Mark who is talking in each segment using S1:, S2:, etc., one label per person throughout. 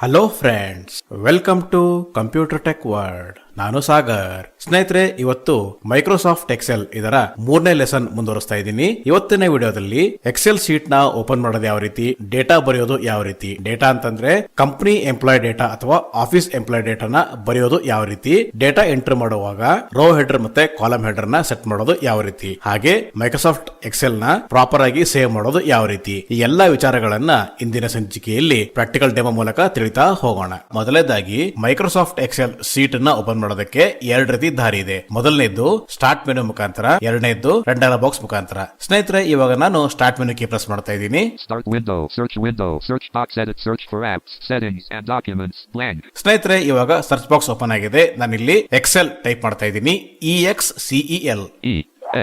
S1: Hello friends, welcome to computer tech world. ನಾನು ಸಾಗರ್. ಸ್ನೇಹಿತರೆ, ಇವತ್ತು ಮೈಕ್ರೋಸಾಫ್ಟ್ ಎಕ್ಸೆಲ್ ಇದರ 3ನೇ ಲೆಸನ್ ಮುಂದುವರಿಸ್ತಾ ಇದ್ದೀನಿ. ಇವತ್ತಿನ ವಿಡಿಯೋದಲ್ಲಿ ಎಕ್ಸೆಲ್ ಶೀಟ್ ನ ಓಪನ್ ಮಾಡೋದು ಯಾವ ರೀತಿ, ಡೇಟಾ ಬರೆಯೋದು ಯಾವ ರೀತಿ, ಡೇಟಾ ಅಂತಂದ್ರೆ ಕಂಪನಿ ಎಂಪ್ಲಾಯ್ ಡೇಟಾ ಅಥವಾ ಆಫೀಸ್ ಎಂಪ್ಲಾಯ್ ಡೇಟಾನ ಬರೆಯೋದು ಯಾವ ರೀತಿ, ಡೇಟಾ ಎಂಟ್ರಿ ಮಾಡುವಾಗ ರೋ ಹೆಡರ್ ಮತ್ತೆ ಕಾಲಮ್ ಹೆಡರ್ ನ ಸೆಟ್ ಮಾಡೋದು ಯಾವ ರೀತಿ, ಹಾಗೆ ಮೈಕ್ರೋಸಾಫ್ಟ್ ಎಕ್ಸೆಲ್ ನ ಪ್ರಾಪರ್ ಆಗಿ ಸೇವ್ ಮಾಡೋದು ಯಾವ ರೀತಿ, ಈ ಎಲ್ಲಾ ವಿಚಾರಗಳನ್ನ ಇಂದಿನ ಸಂಚಿಕೆಯಲ್ಲಿ ಪ್ರಾಕ್ಟಿಕಲ್ ಡೆಮೋ ಮೂಲಕ ತಿಳಿತಾ ಹೋಗೋಣ. ಮೊದಲನೇದಾಗಿ ಮೈಕ್ರೋಸಾಫ್ಟ್ ಎಕ್ಸೆಲ್ ಶೀಟ್ ನ ಓಪನ್ ಮಾಡೋದಕ್ಕೆ 2 ರೀತಿ ದಾರಿ ಇದೆ. ಮೊದಲನೇದು ಸ್ಟಾರ್ಟ್ ಮೆನು ಮುಖಾಂತರ, ಎರಡನೇದು ರೆಂಡರ್ ಬಾಕ್ಸ್ ಮುಖಾಂತರ. ಸ್ನೇಹಿತರೆ, ಇವಾಗ ನಾನು ಸ್ಟಾರ್ಟ್ ಮೆನು ಕೀ ಪ್ರೆಸ್ ಮಾಡ್ತಾ ಇದ್ದೀನಿ.
S2: Start window, search box, edit, search for apps, settings and documents, blank.
S1: ಸ್ನೇಹಿತರೆ, ಇವಾಗ ಸರ್ಚ್ ಬಾಕ್ಸ್ ಓಪನ್ ಆಗಿದೆ. ನಾನಿಲ್ಲಿ ಎಕ್ಸೆಲ್ ಟೈಪ್ ಮಾಡ್ತಾ ಇದ್ದೀನಿ. EXCEL.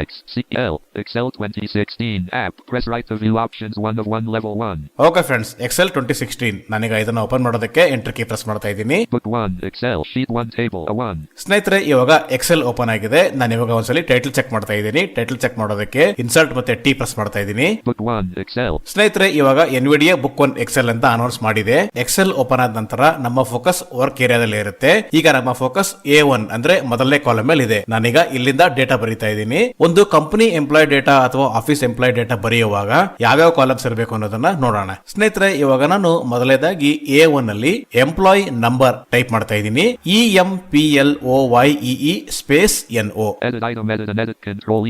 S2: EXCEL Excel 2016 app. Press right to view options 1 of 1 level 1.
S1: Okay friends, Excel 2016 ನಾನೀಗ ಇದನ್ನ open ಮಾಡೋದಕ್ಕೆ enter key press ಮಾಡ್ತಾ ಇದ್ದೀನಿ.
S2: Book 1 Excel sheet 1 table A1.
S1: ಸ್ನೇಹಿತರೆ, ಇವಾಗ ಎಕ್ಸೆಲ್ ಓಪನ್ ಆಗಿದೆ. ನಾನು ಇವಾಗ ಒಂದ್ಸಲಿ ಟೈಟಲ್ ಚೆಕ್ ಮಾಡ್ತಾ ಇದ್ದೀನಿ. ಟೈಟಲ್ ಚೆಕ್ ಮಾಡೋದಕ್ಕೆ ಇನ್ಸರ್ಟ್ ಮತ್ತೆ ಟಿ ಪ್ರೆಸ್ ಮಾಡ್ತಾ ಇದ್ದೀನಿ.
S2: Book 1 Excel.
S1: ಸ್ನೇಹಿತರೆ, ಇವಾಗ NVIDIA Book 1 ಎಕ್ಸೆಲ್ ಅಂತ ಅನೌನ್ಸ್ ಮಾಡಿದೆ. ಎಕ್ಸೆಲ್ ಓಪನ್ ಆದ ನಂತರ ನಮ್ಮ ಫೋಕಸ್ ವರ್ಕ್ ಏರಿಯಾದಲ್ಲಿ ಇರುತ್ತೆ. ಈಗ ನಮ್ಮ ಫೋಕಸ್ A1 ಅಂದ್ರೆ ಮೊದಲನೇ ಕಾಲಮ್ ಮೇಲೆ ಇದೆ. ನಾನೀಗ ಇಲ್ಲಿಂದ ಡೇಟಾ ಬರೀತಾ ಇದ್ದೀನಿ. ಒಂದು ಕಂಪನಿ ಎಂಪ್ಲಾಯ್ ಡೇಟಾ ಅಥವಾ ಆಫೀಸ್ ಎಂಪ್ಲಾಯ್ ಡೇಟಾ ಬರೆಯುವಾಗ ಯಾವ್ಯಾವ ಕಾಲಮ್ಸ್ ಇರಬೇಕು ಅನ್ನೋದನ್ನ ನೋಡೋಣ. ಸ್ನೇಹಿತರೆ, ಇವಾಗ ನಾನು ಮೊದಲನೇದಾಗಿ A1 ಅಲ್ಲಿ ಎಂಪ್ಲಾಯ್ ನಂಬರ್ ಟೈಪ್ ಮಾಡ್ತಾ ಇದ್ದೀನಿ. EMPLOYEE space NO.
S2: Edit item, edit and edit, control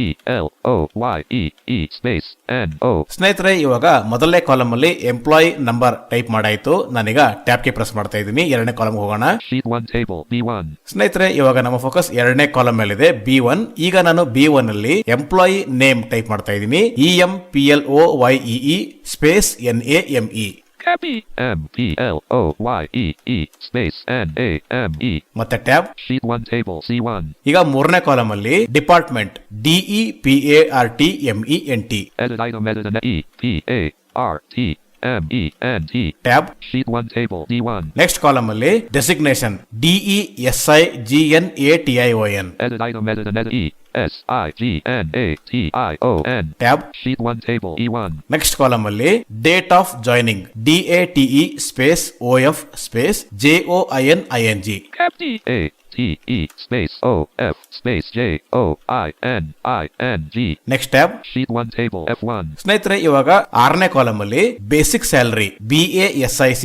S2: EMPLOYEE space NO.
S1: ಸ್ನೇಹಿತರೆ, ಇವಾಗ ಮೊದಲನೇ ಕಾಲಮ್ ಅಲ್ಲಿ ಎಂಪ್ಲಾಯ್ ನಂಬರ್ ಟೈಪ್ ಮಾಡಾಯ್ತು. ನಾನೀಗ ಟ್ಯಾಬ್ ಕೀ ಪ್ರೆಸ್ ಮಾಡ್ತಾ ಇದ್ದೀನಿ. ಎರಡನೇ ಕಾಲಮ್ ಹೋಗೋಣ.
S2: Sheet 1 table B1.
S1: ಸ್ನೇಹಿತರೆ, ಇವಾಗ ನಮ್ಮ ಫೋಕಸ್ ಎರಡನೇ ಕಾಲಮ್ ಮೇಲಿದೆ, B1. ಈಗ ನಾನು B1 ಅಲ್ಲಿ ಎಂಪ್ಲಾಯಿ ನೇಮ್ ಟೈಪ್ ಮಾಡ್ತಾ ಇದ್ದೀನಿ. EMPLOYEE space NAME.
S2: Copy MPLOYEE space NAME.
S1: ಮತ್ತೆ ಟ್ಯಾಬ್.
S2: Sheet 1 table C1.
S1: ಈಗ ಮೂರನೇ ಕಾಲಮ್ ಅಲ್ಲಿ department DEPARTMENT.
S2: Edit item, edit and EPARTMENT.
S1: Tab.
S2: Sheet 1 table D1.
S1: Next column ಅಲ್ಲಿ designation DESIGNATION.
S2: Edit item, edit and edit SIGNATION.
S1: Tab.
S2: Sheet 1 table E1.
S1: Next column ಅಲ್ಲಿ date of joining DATE space OF space JOINING.
S2: Copy ATE space OF space JOINING.
S1: Next tab.
S2: Sheet 1 table F1.
S1: ಸ್ನೇಹಿತರೆ, ಇವಾಗ ಆರನೇ column ಅಲ್ಲಿ basic salary BASIC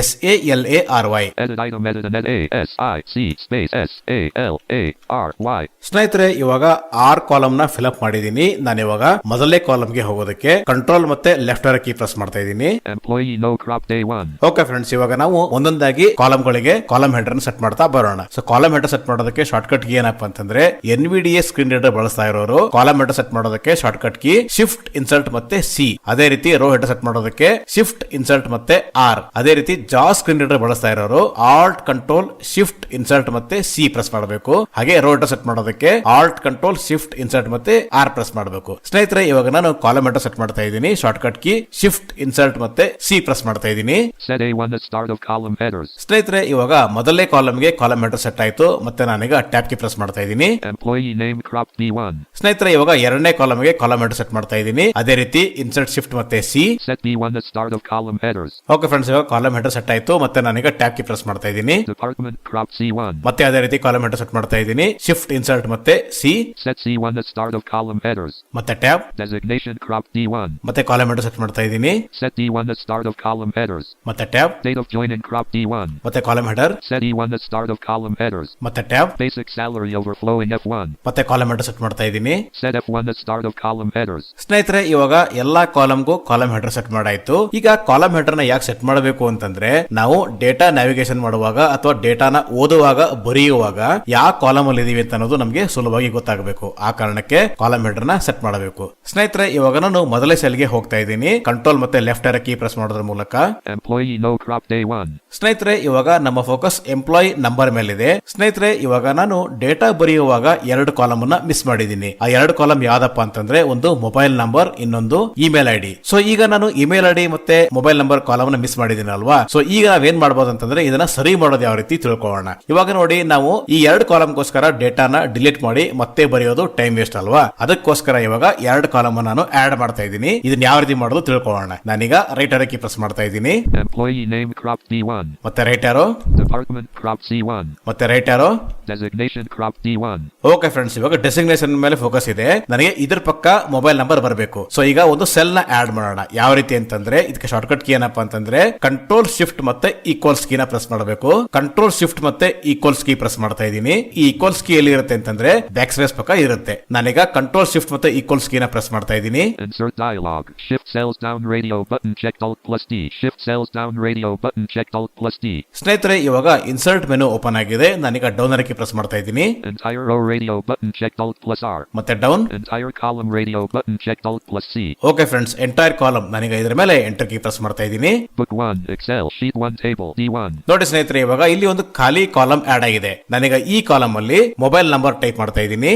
S1: SALARY.
S2: Edit item, edit and edit ASIC space SALARY.
S1: ಸ್ನೇಹಿತರೆ, ಇವಾಗ 6 column ನ fill up ಮಾಡಿದೀನಿ. ನಾನು ಇವಾಗ ಮೊದಲನೇ ಕಾಲಮ್ ಗೆ ಹೋಗೋದಕ್ಕೆ ಕಂಟ್ರೋಲ್ ಮತ್ತೆ ಲೆಫ್ಟ್ ಆರೋ ಕೀ ಪ್ರೆಸ್ ಮಾಡ್ತಾ ಇದ್ದೀನಿ.
S2: Employee no crop day 1.
S1: Okay friends, ಇವಾಗ ನಾವು ಒಂದೊಂದಾಗಿ ಕಾಲಮ್ ಗಳಿಗೆ ಕಾಲಮ್ ಹೆಡರ್ ಸೆಟ್ ಮಾಡ್ತಾ ಬರೋಣ. ಸೊ ಕಾಲಮ್ ಹೆಡರ್ ಸೆಟ್ ಮಾಡೋದಕ್ಕೆ ಶಾರ್ಟ್ ಕಟ್ ಕೀ ಏನಪ್ಪಾ ಅಂತಂದ್ರೆ NVIDIA ಸ್ಕ್ರೀನ್ ರೀಡರ್ ಬಳಸ್ತಾ ಇರೋರು ಕಾಲಮ್ ಹೆಡರ್ ಸೆಟ್ ಮಾಡೋದಕ್ಕೆ short cut key shift insert ಮತ್ತೆ C. ಅದೇ ರೀತಿ ರೋ ಹೆಡರ್ ಸೆಟ್ ಮಾಡೋದಕ್ಕೆ ಶಿಫ್ಟ್ ಇನ್ಸರ್ಟ್ ಮತ್ತೆ R. ಅದೇ ರೀತಿ ಜಾಸ್ ಸ್ಕ್ರೀನ್ ರೀಡರ್ ಬಳಸ್ತಾ ಇರೋರು ಆಲ್ಟ್ ಕಂಟ್ರೋಲ್ ಶಿಫ್ಟ್ ಇನ್ಸರ್ಟ್ ಮತ್ತೆ C ಪ್ರೆಸ್ ಮಾಡಬೇಕು. ಹಾಗೆ ರೋ ಹೆಡರ್ ಸೆಟ್ ಮಾಡೋದಕ್ಕೆ ಆಲ್ಟ್ ಕಂಟ್ರೋಲ್ ಶಿಫ್ಟ್ ಇನ್ಸರ್ಟ್ ಮತ್ತೆ R ಪ್ರೆಸ್ ಮಾಡಬೇಕು. ಸ್ನೇಹಿತರೆ, ಇವಾಗ ನಾನು ಕಾಲಮ್ ಹೆಡರ್ ಸೆಟ್ ಮಾಡ್ತಾ ಇದ್ದೀನಿ. Short cut key shift insert ಮತ್ತೆ C ಪ್ರೆಸ್ ಮಾಡ್ತಾ ಇದ್ದೀನಿ.
S2: Set A1 the start of column headers.
S1: ಸ್ನೇಹಿತರೆ, ಇವಾಗ ಮೊದಲನೇ ಕಾಲಮ್ ಗೆ ಕಾಲಮ್ ಹೆಡರ್ ಸೆಟ್ ಆಯ್ತು. ಮತ್ತೆ ನಾನೀಗ ಟ್ಯಾಬ್ ಕೀ ಪ್ರೆಸ್ ಮಾಡ್ತಾ ಇದ್ದೀನಿ.
S2: Employee name crop B1.
S1: ಸ್ನೇಹಿತರೆ, ಇವಾಗ ಎರಡನೇ ಕಾಲಮ್ ಗೆ ಕಾಲಮ್ ಹೆಡರ್ ಸೆಟ್ ಮಾಡ್ತಾ ಇದ್ದೀನಿ. ಅದೇ ರೀತಿ ಇನ್ಸರ್ಟ್ ಶಿಫ್ಟ್ ಮತ್ತೆ C.
S2: Set B1 the start of column headers.
S1: Okay friends, ಇವಾಗ ಕಾಲಮ್ ಹೆಡರ್ ಸೆಟ್ ಆಯ್ತು. ಮತ್ತೆ ನಾನೀಗ ಟ್ಯಾಬ್ ಕೀ ಪ್ರೆಸ್ ಮಾಡ್ತಾ ಇದ್ದೀನಿ.
S2: Department crop C1.
S1: ಮತ್ತೆ ಅದೇ ರೀತಿ ಕಾಲಮ್ ಹೆಡರ್ ಸೆಟ್ ಮಾಡ್ತಾ ಇದ್ದೀನಿ. ಶಿಫ್ಟ್ ಇನ್ಸರ್ಟ್ ಮತ್ತೆ C.
S2: Set C1 the start of column headers.
S1: ಮತ್ತೆ ಟ್ಯಾಬ್.
S2: Designation crop D1.
S1: ಮತ್ತೆ ಕಾಲಮ್ ಹೆಡರ್ ಸೆಟ್ ಮಾಡ್ತಾ ಇದ್ದೀನಿ.
S2: Set D1 the start of column headers.
S1: ಮತ್ತೆ tab.
S2: Date of joining crop D1.
S1: ಮತ್ತೆ column header.
S2: Set E1 the start of column headers.
S1: ಮತ್ತೆ tab.
S2: Basic salary overflowing F1.
S1: ಮತ್ತೆ column header set ಮಾಡ್ತಾ ಇದ್ದೀನಿ.
S2: Set F1 the start of column headers.
S1: ಸ್ನೇಹಿತರೆ, ಇವಾಗ ಎಲ್ಲಾ ಕಾಲಮ್ಗೂ column header set ಮಾಡಾಯ್ತು. ಈಗ column header ನ ಯಾಕೆ ಸೆಟ್ ಮಾಡಬೇಕು ಅಂತಂದ್ರೆ, ನಾವು ಡೇಟಾ ನ್ಯಾವಿಗೇಷನ್ ಮಾಡುವಾಗ ಅಥವಾ ಡೇಟಾನ ಓದುವಾಗ ಬರೆಯುವಾಗ ಯಾವ ಕಾಲಮ್ ಅಲ್ಲಿ ಇದೀವಿ ಅಂತ ಅನ್ನೋದು ನಮಗೆ ಸುಲಭವಾಗಿ ಗೊತ್ತಾಗಬೇಕು. ಆ ಕಾರಣಕ್ಕೆ ಕಾಲಮ್ ಹೆಡರ್ ನ ಸೆಟ್ ಮಾಡಬೇಕು. ಸ್ನೇಹಿತರೆ, ಇವಾಗ ನಾನು ಮೊದಲೇ ಸೆಲ್ ಗೆ ಹೋಗ್ತಾ ಇದ್ದೀನಿ. ಕಂಟ್ರೋಲ್ ಮತ್ತೆ ಲೆಫ್ಟ್ ಆರೋ ಕೀ ಪ್ರೆಸ್ ಮಾಡೋದ್ರ ಮೂಲಕ.
S2: Employee no crop day 1.
S1: ಸ್ನೇಹಿತರೆ, ಇವಾಗ ನಮ್ಮ ಫೋಕಸ್ ಎಂಪ್ಲಾಯ್ ನಂಬರ್ ಮೇಲಿದೆ. ಸ್ನೇಹಿತರೆ ಇವಾಗ ನಾನು ಡೇಟಾ ಬರೆಯುವಾಗ 2 ಕಾಲಮ್ ಅನ್ನ ಮಿಸ್ ಮಾಡಿದ್ದೀನಿ. ಆ 2 ಕಾಲಮ್ ಯಾವ್ದಪ್ಪ ಅಂತಂದ್ರೆ ಒಂದು ಮೊಬೈಲ್ ನಂಬರ್, ಇನ್ನೊಂದು ಇಮೇಲ್ ಐಡಿ. ಸೊ ಈಗ ನಾನು ಇಮೇಲ್ ಐಡಿ ಮತ್ತೆ ಮೊಬೈಲ್ ನಂಬರ್ ಕಾಲಮ್ ನ ಮಿಸ್ ಮಾಡಿದ್ದೀನಿ ಅಲ್ವಾ. ಸೊ ಈಗ ನಾವೇನ್ ಮಾಡಬಹುದು ಅಂತಂದ್ರೆ ಇದನ್ನ ಸರಿ ಮಾಡೋದು ಯಾವ ರೀತಿ ತಿಳ್ಕೊಳ್ಳೋಣ. ಇವಾಗ ನೋಡಿ, ನಾವು ಈ 2 ಕಾಲಮ್ಗೋಸ್ಕರ ಡೇಟಾನ ಡಿಲೀಟ್ ಮಾಡಿ ಮತ್ತೆ ಬರೆಯೋದು ಟೈಮ್ ವೇಸ್ಟ್ ಅಲ್ವಾ. ಅದಕ್ಕೋಸ್ಕರ ಇವಾಗ 2 ಕಾಲಮ್ ನಾನು ಆಡ್ ಮಾಡ್ತಾ ಇದ್ದೀನಿ. ಇದನ್ನ ಯಾವ ರೀತಿ ಮಾಡೋದು ತಿಳ್ಕೊಳ್ಳೋಣ. ನಾನೀಗ ರೈಟ್ ಆರೋ ಕೀ ಪ್ರೆಸ್ ಮಾಡ್ತಾ ಇದ್ದೀನಿ.
S2: Employee name crop D1.
S1: ಮತ್ತೆ ರೈಟ್ ಆರೋ,
S2: Department crop C1.
S1: ಮತ್ತೆ ರೈಟ್ ಆರೋ,
S2: Designation crop D1.
S1: Okay friends, ಇವಾಗ ಡೆಸಿಗ್ನೇಷನ್ ಮೇಲೆ ಫೋಕಸ್ ಇದೆ. ನನಗೆ ಇದ್ರ ಪಕ್ಕ ಮೊಬೈಲ್ ನಂಬರ್ ಬರಬೇಕು. ಸೊ ಈಗ ಒಂದು ಸೆಲ್ ನ ಆಡ್ ಮಾಡೋಣ. ಯಾವ ರೀತಿ ಅಂತಂದ್ರೆ ಇದಕ್ಕೆ ಶಾರ್ಟ್ಕಟ್ ಕೀ ಏನಪ್ಪಾ ಅಂತಂದ್ರೆ ಕಂಟ್ರೋಲ್ ಶಿಫ್ಟ್ ಮತ್ತೆ ಈಕ್ವಲ್ಸ್ ಕೀನ ಪ್ರೆಸ್ ಮಾಡಬೇಕು. ಕಂಟ್ರೋಲ್ ಶಿಫ್ಟ್ ಮತ್ತೆ ಈಕ್ವಲ್ಸ್ ಕೀ ಪ್ರೆಸ್ ಮಾಡ್ತಾ ಇದ್ದೀನಿ. ಈ ಈಕ್ವಲ್ಸ್ ಕೀ ಎಲ್ಲಿ ಇರುತ್ತೆ ಅಂತಂದ್ರೆ ಬ್ಯಾಕ್ ಸ್ಪೇಸ್ ಪಕ್ಕ ಇರುತ್ತೆ. ನಾನೀಗ ಕಂಟ್ರೋಲ್ ಶಿಫ್ಟ್ ಮತ್ತೆ ಈಕ್ವಲ್ಸ್ ಕೀನ ಪ್ರೆಸ್ ಮಾಡ್ತಾ ಇದ್ದೀನಿ.
S2: Insert dialog. Shift cells down radio button checked Alt plus D. Shift cells down radio button checked Alt plus D.
S1: ಸ್ನೇಹಿತರೆ ಇವಾಗ ಇನ್ಸರ್ಟ್ ಮೆನು ಓಪನ್ ಆಗಿದೆ. ನಾನೀಗ ಡೌನ್ ಅರ ಕೀ ಪ್ರೆಸ್ ಮಾಡ್ತಾ ಇದ್ದೀನಿ.
S2: Entire row radio button checked Alt plus R.
S1: ಮತ್ತೆ down.
S2: Entire column radio button checked Alt plus C.
S1: Okay friends, entire column ನಾನೀಗ ಇದ್ರ ಮೇಲೆ ಎಂಟರ್ ಕೀ ಪ್ರೆಸ್ ಮಾಡ್ತಾ ಇದ್ದೀನಿ.
S2: Book 1 Excel sheet 1 table D1.
S1: ನೋಡಿ ಸ್ನೇಹಿತರೆ, ಇವಾಗ ಇಲ್ಲಿ ಒಂದು ಖಾಲಿ ಕಾಲಮ್ ಆಡ್ ಆಗಿದೆ. ನಾನೀಗ ಈ ಕಾಲಮ್ ಅಲ್ಲಿ ಮೊಬೈಲ್ ನಂಬರ್ ಟೈಪ್ ಮಾಡ್ತಾ ಇದ್ದೀನಿ.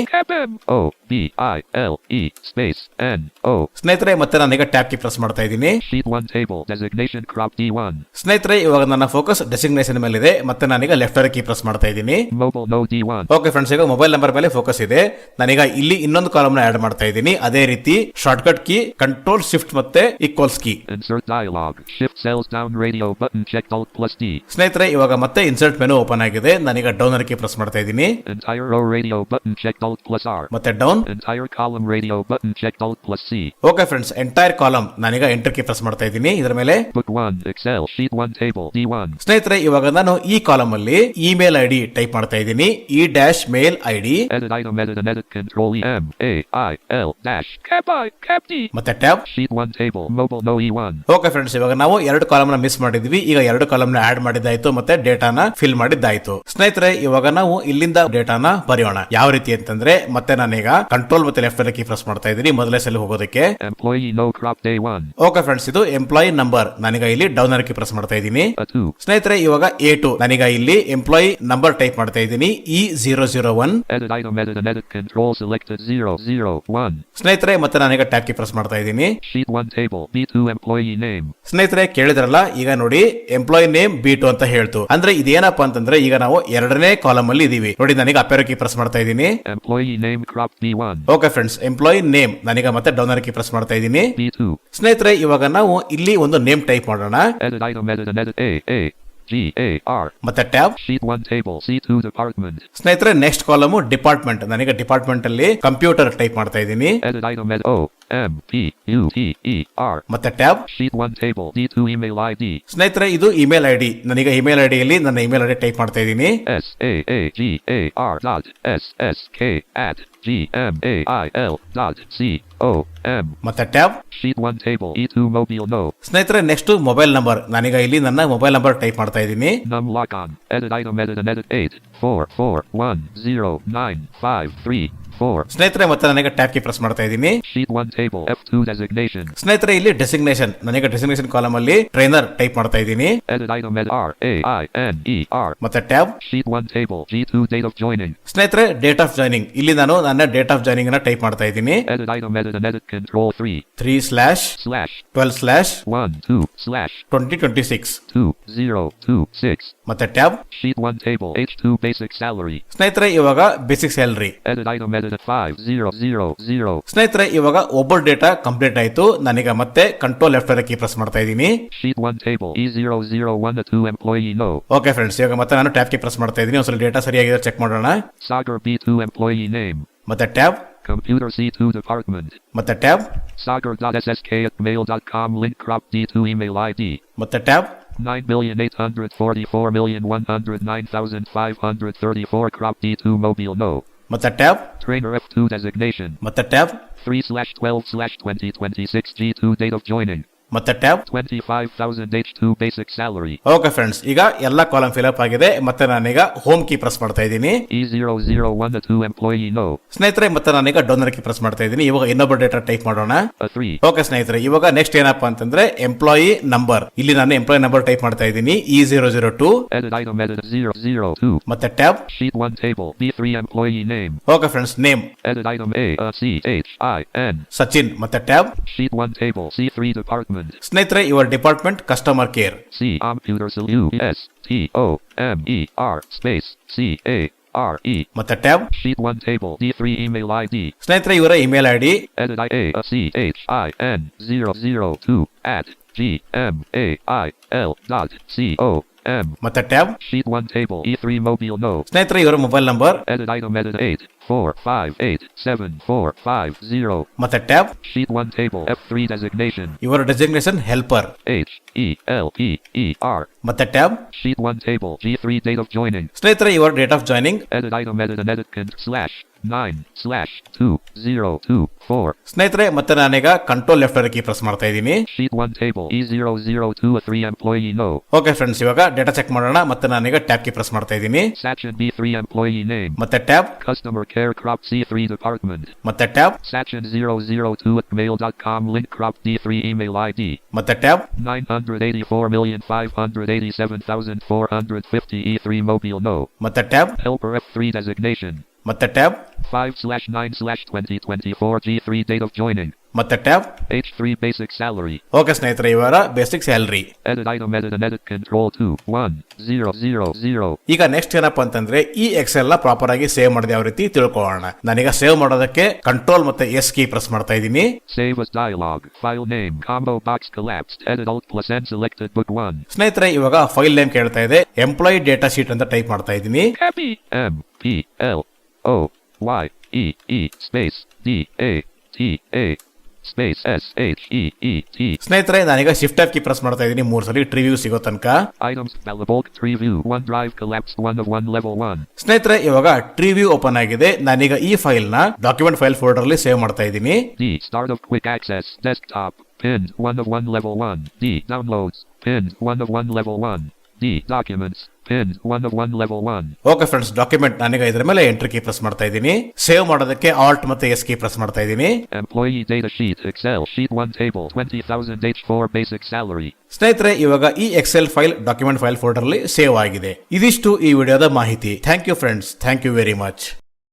S2: O B I L E space N O.
S1: ಸ್ನೇಹಿತರೆ ಮತ್ತೆ ನಾನೀಗ ಟ್ಯಾಬ್ ಕೀ ಪ್ರೆಸ್ ಮಾಡ್ತಾ ಇದ್ದೀನಿ.
S2: Sheet 1 table designation crop D1.
S1: ಸ್ನೇಹಿತರೆ ಇವಾಗ ನನ್ನ ಫೋಕಸ್ ಡೆಸಿಗ್ನೇಷನ್ ಮೇಲೆ ಇದೆ. ಮತ್ತೆ ನಾನೀಗ ಲೆಫ್ಟ್ ಅರ ಕೀ ಪ್ರೆಸ್ ಮಾಡ್ತಾ ಇದ್ದೀನಿ.
S2: Mobile no D1.
S1: Okay friends, ಈಗ ಮೊಬೈಲ್ ನಂಬರ್ ಮೇಲೆ ಫೋಕಸ್ ಇದೆ. ನಾನೀಗ ಇಲ್ಲಿ ಇನ್ನೊಂದು ಕಾಲಮ್ ನ ಆಡ್ ಮಾಡ್ತಾ ಇದ್ದೀನಿ. ಅದೇ ರೀತಿ ಶಾರ್ಟ್ಕಟ್ ಕೀ ಕಂಟ್ರೋಲ್ ಶಿಫ್ಟ್ ಮತ್ತೆ equals key.
S2: Insert dialog. Shift cells down radio button checked Alt plus D.
S1: ಸ್ನೇಹಿತರೆ ಇವಾಗ ಮತ್ತೆ ಇನ್ಸರ್ಟ್ ಮೆನು ಓಪನ್ ಆಗಿದೆ. ನಾನೀಗ ಡೌನ್ ಅರ ಕೀ ಪ್ರೆಸ್ ಮಾಡ್ತಾ ಇದ್ದೀನಿ.
S2: Entire row radio button checked Alt plus R.
S1: ಮತ್ತೆ down.
S2: Entire column radio button checked Alt plus C.
S1: Okay friends, entire column ನಾನೀಗ ಎಂಟರ್ ಕೀ ಪ್ರೆಸ್ ಮಾಡ್ತಾ ಇದ್ದೀನಿ. ಇದರ ಮೇಲೆ
S2: Book 1 Excel sheet 1 table D1.
S1: ಸ್ನೇಹಿತರೆ ಇವಾಗ ನಾನು ಈ ಕಾಲಮ್ ಅಲ್ಲಿ ಇಮೇಲ್ ಐಡಿ ಟೈಪ್ ಮಾಡ್ತಾ ಇದ್ದೀನಿ. ಈ dash mail ID.
S2: Edit item edit and edit control E M A I L dash cap I cap D.
S1: ಮತ್ತೆ tab.
S2: Sheet 1 table mobile no E1.
S1: Okay friends, ಇವಾಗ ನಾವು 2 column ನ miss ಮಾಡಿದ್ವಿ. ಈಗ 2 column ನ ಆಡ್ ಮಾಡಿದ್ದಾಯ್ತು ಮತ್ತೆ ಡೇಟಾನ fill ಮಾಡಿದ್ದಾಯ್ತು. ಸ್ನೇಹಿತರೆ ಇವಾಗ ನಾವು ಇಲ್ಲಿಂದ ಡೇಟಾನ ಬರೆಯೋಣ. ಯಾವ ರೀತಿ ಅಂತಂದ್ರೆ ಮತ್ತೆ ನಾನೀಗ ಕಂಟ್ರೋಲ್ ಮತ್ತೆ ಲೆಫ್ಟ್ ಕೀ ಪ್ರೆಸ್ ಮಾಡ್ತಾ ಇದ್ದೀನಿ ಮೊದಲೇ ಸೆಲ್ ಹೋಗೋದಕ್ಕೆ.
S2: Employee no crop day 1.
S1: Okay friends, ಇದು ಎಂಪ್ಲಾಯಿ ನಂಬರ್. ನಾನೀಗ ಇಲ್ಲಿ ಡೌನ್ ಕೀ ಪ್ರೆಸ್ ಮಾಡ್ತಾ ಇದ್ದೀನಿ.
S2: A2.
S1: ಸ್ನೇಹಿತರೆ ಇವಾಗ A2 ನಾನೀಗ ಇಲ್ಲಿ ಎಂಪ್ಲಾಯಿ ನಂಬರ್ ಟೈಪ್ ಮಾಡ್ತಾ ಇದ್ದೀನಿ. E001.
S2: Edit item edit and edit control selected 001.
S1: ಸ್ನೇಹಿತರೆ ಮತ್ತೆ ನಾನೀಗ ಟ್ಯಾಬ್ ಕೀ ಪ್ರೆಸ್ ಮಾಡ್ತಾ ಇದ್ದೀನಿ.
S2: Sheet 1 table B2 employee name.
S1: ಸ್ನೇಹಿತರೆ ಕೇಳಿದ್ರಲ್ಲ, ಈಗ ನೋಡಿ ಎಂಪ್ಲಾಯಿ ನೇಮ್ B2 ಅಂತ ಹೇಳ್ತು. ಅಂದ್ರೆ ಇದೇನಪ್ಪ ಅಂತಂದ್ರೆ ಈಗ ನಾವು 2ನೇ ಕಾಲಮ್ ಅಲ್ಲಿ ಇದೀವಿ. ನೋಡಿ ನಾನೀಗ ಅಪ್ ಆರೋ ಕೀ ಪ್ರೆಸ್ ಮಾಡ್ತಾ ಇದ್ದೀನಿ.
S2: Employee name crop B1.
S1: Okay friends, employee name ನಾನೀಗ ಮತ್ತೆ ಡೌನ್ ಆರೋ ಕೀ ಪ್ರೆಸ್ ಮಾಡ್ತಾ ಇದ್ದೀನಿ.
S2: B2.
S1: ಸ್ನೇಹಿತರೆ ಇವಾಗ ನಾವು ಇಲ್ಲಿ ಒಂದು ನೇಮ್ ಟೈಪ್ ಮಾಡೋಣ.
S2: Edit item edit and edit A G A R.
S1: ಮತ್ತೆ tab.
S2: Sheet 1 table C2 department.
S1: ಸ್ನೇಹಿತರೆ ನೆಕ್ಸ್ಟ್ ಕಾಲಮ್ ಡಿಪಾರ್ಟ್ಮೆಂಟ್. ನಾನೀಗ ಡಿಪಾರ್ಟ್ಮೆಂಟ್ ಅಲ್ಲಿ ಕಂಪ್ಯೂಟರ್ ಟೈಪ್ ಮಾಡ್ತಾ ಇದ್ದೀನಿ.
S2: Edit item edit O M P U T E R.
S1: ಮತ್ತೆ tab.
S2: Sheet 1 table D2 email ID.
S1: ಸ್ನೇಹಿತರೆ ಇದು email ID. ನಾನೀಗ ಇಮೇಲ್ ಐಡಿಯಲ್ಲಿ ನನ್ನ ಇಮೇಲ್ ಐಡಿ ಟೈಪ್ ಮಾಡ್ತಾ ಇದ್ದೀನಿ.
S2: S A A G A R dot S S K at G M A I L dot C O M.
S1: ಮತ್ತೆ tab.
S2: Sheet 1 table E2 mobile no.
S1: ಸ್ನೇಹಿತರೆ next mobile number. ನಾನೀಗ ಇಲ್ಲಿ ನನ್ನ mobile number type ಮಾಡ್ತಾ ಇದ್ದೀನಿ.
S2: Num lock on. Edit item edit and edit 8 4 4 1 0 9 5 3 4.
S1: ಸ್ನೇಹಿತರೆ ಮತ್ತೆ ನನಗೆ ಟ್ಯಾಬ್ ಕೀ ಪ್ರೆಸ್ ಮಾಡ್ತಾ ಇದ್ದೀನಿ.
S2: Sheet 1 table F2 designation.
S1: ಸ್ನೇಹಿತರೆ ಇಲ್ಲಿ ಡೆಸಿಗ್ನೇಷನ್. ನನಗೆ ಡೆಸಿಗ್ನೇಷನ್ ಕಾಲಮ್ ಅಲ್ಲಿ ಟ್ರೈನರ್ ಟೈಪ್ ಮಾಡ್ತಾ ಇದ್ದೀನಿ.
S2: Edit item edit R A I N E R.
S1: ಮತ್ತೆ tab.
S2: Sheet 1 table G2 date of joining.
S1: ಸ್ನೇಹಿತರೆ ಡೇಟ್ ಆಫ್ ಜಾಯ್ನಿಂಗ್. ಇಲ್ಲಿ ನಾನು ನನ್ನ ಡೇಟ್ ಆಫ್ ಜಾಯ್ನಿಂಗ್ ಅನ್ನ ಟೈಪ್ ಮಾಡ್ತಾ ಇದ್ದೀನಿ.
S2: Edit item edit and edit control 3
S1: 3/12/2026
S2: 2026.
S1: ಮತ್ತೆ tab.
S2: Sheet 1 table H2 basic salary.
S1: ಸ್ನೇಹಿತರೆ ಇವಾಗ basic salary.
S2: Edit item edit at 5000.
S1: ಸ್ನೇಹಿತರೆ ಇವಾಗ ಒಬ್ಬರ ಡೇಟಾ ಕಂಪ್ಲೀಟ್ ಆಯ್ತು. ನಾನೀಗ ಮತ್ತೆ ಕಂಟ್ರೋಲ್ ಲೆಫ್ಟ್ ಕೀ ಪ್ರೆಸ್ ಮಾಡ್ತಾ ಇದ್ದೀನಿ.
S2: Sheet 1 table E001 2 employee no.
S1: Okay friends, ಇವಾಗ ಮತ್ತೆ ನಾನು ಟ್ಯಾಬ್ ಕೀ ಪ್ರೆಸ್ ಮಾಡ್ತಾ ಇದ್ದೀನಿ. ಒಂದ್ಸಲ ಡೇಟಾ ಸರಿಯಾಗಿದೆ ಚೆಕ್ ಮಾಡೋಣ.
S2: Sagar B2 employee name.
S1: ಮತ್ತೆ ಟ್ಯಾಬ್.
S2: Computer C2 department.
S1: ಮತ್ತೆ tab.
S2: Sagar.ssk at mail.com link crop D2 email ID.
S1: ಮತ್ತೆ tab.
S2: 9,844,109,534 crop D2 mobile no.
S1: ಮತ್ತೆ ಟ್ಯಾಬ್.
S2: Trainer F2 designation.
S1: ಮತ್ತೆ tab.
S2: 3/12/2026 G2 date of joining.
S1: ಮತ್ತೆ tab
S2: 25,000 H2 basic salary.
S1: Okay friends, ಈಗ ಎಲ್ಲಾ column fill up ಆಗಿದೆ. ಮತ್ತೆ ನಾನೀಗ home key press ಮಾಡ್ತಾ ಇದ್ದೀನಿ.
S2: E001 2 employee no.
S1: ಸ್ನೇಹಿತರೆ, ಮತ್ತೆ ನಾನೀಗ ಡೋನರ್ ಕೀ ಪ್ರೆಸ್ ಮಾಡ್ತಾ ಇದ್ದೀನಿ. ಇವಾಗ ಇನ್ನೊಬ್ಬ ಡೇಟಾ ಟೈಪ್ ಮಾಡೋಣ.
S2: A 3.
S1: ಓಕೆ ಸ್ನೇಹಿತರೆ, ಇವಾಗ ನೆಕ್ಸ್ಟ್ ಏನಪ್ಪಾ ಅಂತಂದ್ರೆ ಎಂಪ್ಲಾಯಿ ನಂಬರ್. ಇಲ್ಲಿ ನಾನು ಎಂಪ್ಲಾಯಿ ನಂಬರ್ ಟೈಪ್ ಮಾಡ್ತಾ ಇದ್ದೀನಿ. E002.
S2: Edit item edit 002.
S1: ಮತ್ತೆ tab
S2: Sheet 1 table B3 employee name.
S1: Okay friends, name
S2: Edit item ACHIN.
S1: Sachin. ಮತ್ತೆ tab
S2: Sheet 1 table C3 department.
S1: ಸ್ನೇಹಿತರೆ, ಇವರ department customer care.
S2: C computer solutions TOMER space CARE.
S1: ಮತ್ತೆ tab
S2: Sheet 1 table D3 email ID.
S1: ಸ್ನೇಹಿತರೆ, ಇವರ email ID
S2: Edit IACHIN 002 at gmail.com.
S1: ಮತ್ತೆ tab
S2: Sheet 1 table E3 mobile no.
S1: ಸ್ನೇಹಿತರೆ, ಇವರ mobile number
S2: Edit item edit 84587450.
S1: ಮತ್ತೆ tab
S2: Sheet 1 table F3 designation.
S1: ಇವರ designation helper.
S2: HELPER.
S1: ಮತ್ತೆ tab
S2: Sheet 1 table G3 date of joining.
S1: ಸ್ನೇಹಿತರೆ, ಇವರ date of joining.
S2: Edit item edit and edit cont /9/2024.
S1: ಸ್ನೇಹಿತರೆ, ಮತ್ತೆ ನಾನೀಗ ಕಂಟ್ರೋಲ್ ಲೆಫ್ಟ್ ಕೀ ಪ್ರೆಸ್ ಮಾಡ್ತಾ ಇದ್ದೀನಿ.
S2: Sheet 1 table E002 a 3 employee no.
S1: Okay friends, ಇವಾಗ data check ಮಾಡೋಣ. ಮತ್ತೆ ನಾನೀಗ ಟ್ಯಾಬ್ ಕೀ ಪ್ರೆಸ್ ಮಾಡ್ತಾ ಇದ್ದೀನಿ.
S2: Sachin B3 employee name.
S1: ಮತ್ತೆ tab
S2: Customer care crop C3 department.
S1: ಮತ್ತೆ tab
S2: Sachin 002 at mail.com link crop D3 email ID.
S1: ಮತ್ತೆ tab
S2: 984,587,450 E3 mobile no.
S1: ಮತ್ತೆ ಟ್ಯಾಬ್
S2: Helper F3 designation.
S1: ಮತ್ತೆ tab
S2: 5/9/2024 G3 date of joining.
S1: ಮತ್ತೆ tab
S2: H3 basic salary.
S1: Okay ಸ್ನೇಹಿತರೆ, ಇವರ basic salary.
S2: Edit item edit and edit control 21000.
S1: ಈಗ next ಏನಪ್ಪಾ ಅಂತಂದ್ರೆ ಈ ಎಕ್ಸೆಲ್ ನ ಪ್ರಾಪರ್ ಆಗಿ ಸೇವ್ ಮಾಡಿದ ಯಾವ ರೀತಿ ತಿಳ್ಕೊಳ್ಳೋಣ. ನಾನೀಗ ಸೇವ್ ಮಾಡೋದಕ್ಕೆ ಕಂಟ್ರೋಲ್ ಮತ್ತೆ ಎಸ್ ಕೀ ಪ್ರೆಸ್ ಮಾಡ್ತಾ ಇದ್ದೀನಿ.
S2: Save as dialog. File name combo box collapsed. Edit alt plus n selected book 1.
S1: ಸ್ನೇಹಿತರೆ, ಇವಾಗ ಫೈಲ್ ನೇಮ್ ಕೇಳ್ತಾ ಇದೆ. ಎಂಪ್ಲಾಯಿ ಡೇಟಾ ಶೀಟ್ ಅಂತ ಟೈಪ್ ಮಾಡ್ತಾ ಇದ್ದೀನಿ.
S2: MPLOYEE space DATA space SHEET.
S1: ಸ್ನೇಹಿತರೆ, ನಾನೀಗ ಶಿಫ್ಟ್ ಕೀ ಪ್ರೆಸ್ ಮಾಡ್ತಾ ಇದ್ದೀನಿ 3 ಸಲ ಟ್ರಿವ್ಯೂ ಸಿಗೋ ತನಕ.
S2: Items bulk tree view OneDrive collapsed 1 of 1 level 1.
S1: ಸ್ನೇಹಿತರೆ, ಇವಾಗ ಟ್ರಿವ್ಯೂ ಓಪನ್ ಆಗಿದೆ. ನಾನೀಗ ಈ ಫೈಲ್ ನ ಡಾಕ್ಯುಮೆಂಟ್ ಫೈಲ್ ಫೋಲ್ಡರ್ ಅಲ್ಲಿ ಸೇವ್ ಮಾಡ್ತಾ ಇದ್ದೀನಿ.
S2: D start of quick access desktop pinned 1 of 1 level 1. D downloads pinned 1 of 1 level 1. D documents pinned 1 of 1 level 1.
S1: Okay friends, document ನಾನೀಗ ಇದರ ಮೇಲೆ ಎಂಟ್ರಿ ಕೀ ಪ್ರೆಸ್ ಮಾಡ್ತಾ ಇದ್ದೀನಿ. ಸೇವ್ ಮಾಡೋದಕ್ಕೆ ಆಲ್ಟ್ ಮತ್ತೆ ಎಸ್ ಕೀ ಪ್ರೆಸ್ ಮಾಡ್ತಾ ಇದ್ದೀನಿ.
S2: Employee data sheet Excel sheet 1 table 20,000 H4 basic salary.
S1: ಸ್ನೇಹಿತರೆ, ಇವಾಗ ಈ Excel file document file folder ಅಲ್ಲಿ ಸೇವ್ ಆಗಿದೆ. ಇದಿಷ್ಟು ಈ ವಿಡಿಯೋದ ಮಾಹಿತಿ. Thank you friends, thank you very much.